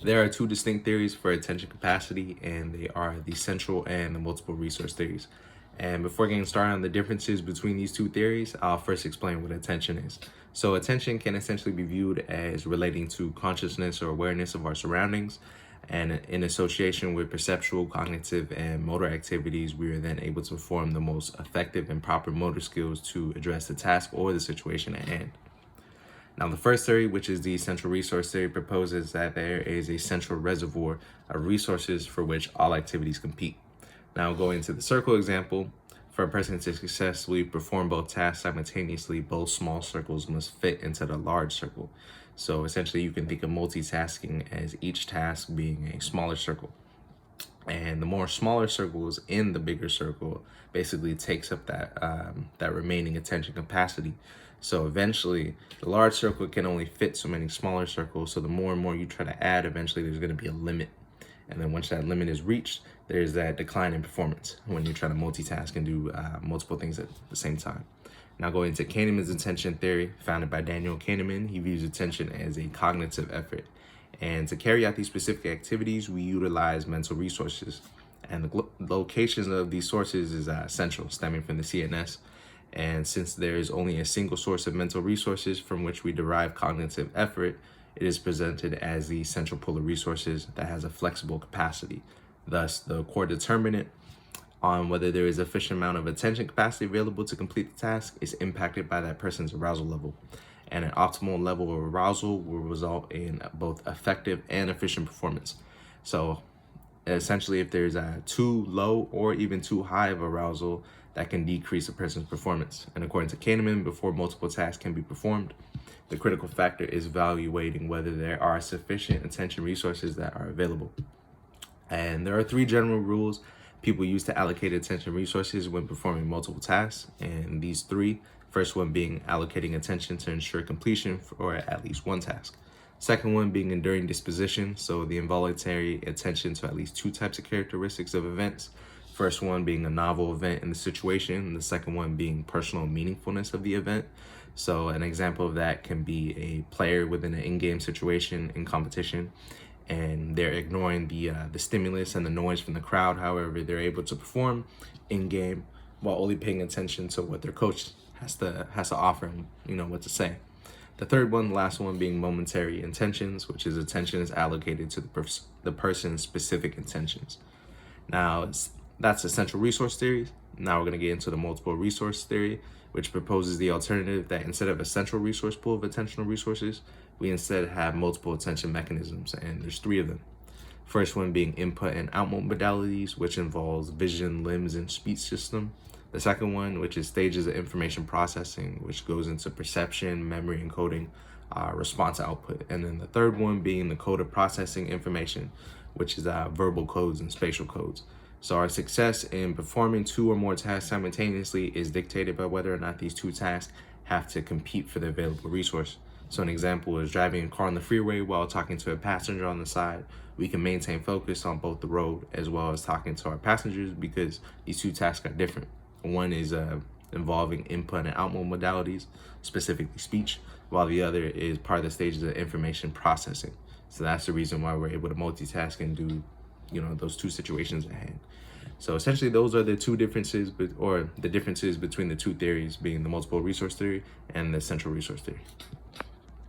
There are two distinct theories for attention capacity, and they are the central and the multiple resource theories. And before getting started on the differences between these two theories, I'll first explain what attention is. So attention can essentially be viewed as relating to consciousness or awareness of our surroundings, and in association with perceptual, cognitive, and motor activities, we are then able to perform the most effective and proper motor skills to address the task or the situation at hand. Now, the first theory, which is the central resource theory, proposes that there is a central reservoir of resources for which all activities compete. Now, going to the circle example, for a person to successfully perform both tasks simultaneously, both small circles must fit into the large circle. So essentially, you can think of multitasking as each task being a smaller circle. And the more smaller circles in the bigger circle basically takes up that remaining attention capacity. So eventually, the large circle can only fit so many smaller circles. So the more and more you try to add, eventually there's going to be a limit. And then once that limit is reached, there's that decline in performance when you're trying to multitask and do multiple things at the same time. Now going to Kahneman's attention theory, founded by Daniel Kahneman, he views attention as a cognitive effort. And to carry out these specific activities, we utilize mental resources. And the locations of these sources is central, stemming from the KNES. And since there is only a single source of mental resources from which we derive cognitive effort, it is presented as the central pool of resources that has a flexible capacity. Thus, the core determinant on whether there is a sufficient amount of attention capacity available to complete the task is impacted by that person's arousal level. And an optimal level of arousal will result in both effective and efficient performance. So essentially, if there's a too low or even too high of arousal, that can decrease a person's performance. And according to Kahneman, before multiple tasks can be performed, the critical factor is evaluating whether there are sufficient attention resources that are available. And there are three general rules people use to allocate attention resources when performing multiple tasks. And these three, first one being allocating attention to ensure completion for at least one task. Second one being enduring disposition, so the involuntary attention to at least two types of characteristics of events. First one being a novel event in the situation, and the second one being personal meaningfulness of the event. So an example of that can be a player within an in-game situation in competition, and they're ignoring the stimulus and the noise from the crowd. However, they're able to perform in-game while only paying attention to what their coach has to offer them, what to say. The third one, the last one, being momentary intentions, which is attention is allocated to the person's specific intentions. Now, that's the central resource theory. Now we're going to get into the multiple resource theory, which proposes the alternative that instead of a central resource pool of attentional resources, we instead have multiple attention mechanisms, and there's three of them. First one being input and output modalities, which involves vision, limbs, and speech system. The second one, which is stages of information processing, which goes into perception, memory, encoding, response output. And then the third one being the code of processing information, which is verbal codes and spatial codes. So our success in performing two or more tasks simultaneously is dictated by whether or not these two tasks have to compete for the available resource. So an example is driving a car on the freeway while talking to a passenger on the side. We can maintain focus on both the road as well as talking to our passengers because these two tasks are different. One is involving input and output modalities, specifically speech, while the other is part of the stages of information processing. So that's the reason why we're able to multitask and do those two situations at hand. So essentially, those are the two differences, or the differences between the two theories, being the multiple resource theory and the central resource theory.